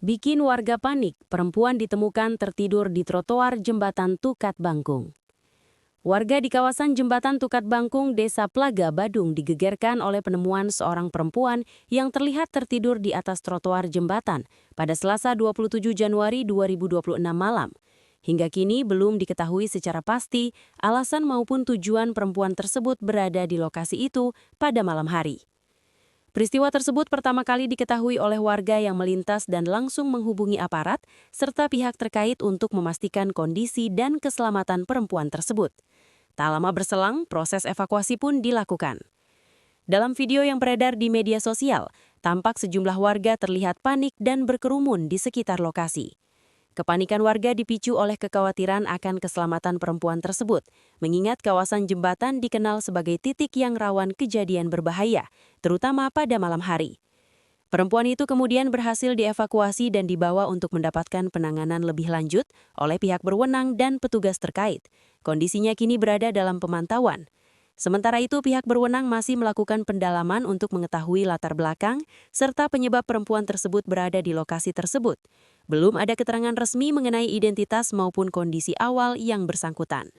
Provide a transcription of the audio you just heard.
Bikin warga panik, perempuan ditemukan tertidur di trotoar jembatan Tukat Bangkung. Warga di kawasan jembatan Tukat Bangkung, Desa Plaga, Badung digegerkan oleh penemuan seorang perempuan yang terlihat tertidur di atas trotoar jembatan pada Selasa 27 Januari 2026 malam. Hingga kini belum diketahui secara pasti alasan maupun tujuan perempuan tersebut berada di lokasi itu pada malam hari. Peristiwa tersebut pertama kali diketahui oleh warga yang melintas dan langsung menghubungi aparat serta pihak terkait untuk memastikan kondisi dan keselamatan perempuan tersebut. Tak lama berselang, proses evakuasi pun dilakukan. Dalam video yang beredar di media sosial, tampak sejumlah warga terlihat panik dan berkerumun di sekitar lokasi. Kepanikan warga dipicu oleh kekhawatiran akan keselamatan perempuan tersebut, mengingat kawasan jembatan dikenal sebagai titik yang rawan kejadian berbahaya, terutama pada malam hari. Perempuan itu kemudian berhasil dievakuasi dan dibawa untuk mendapatkan penanganan lebih lanjut oleh pihak berwenang dan petugas terkait. Kondisinya kini berada dalam pemantauan. Sementara itu, pihak berwenang masih melakukan pendalaman untuk mengetahui latar belakang serta penyebab perempuan tersebut berada di lokasi tersebut. Belum ada keterangan resmi mengenai identitas maupun kondisi awal yang bersangkutan.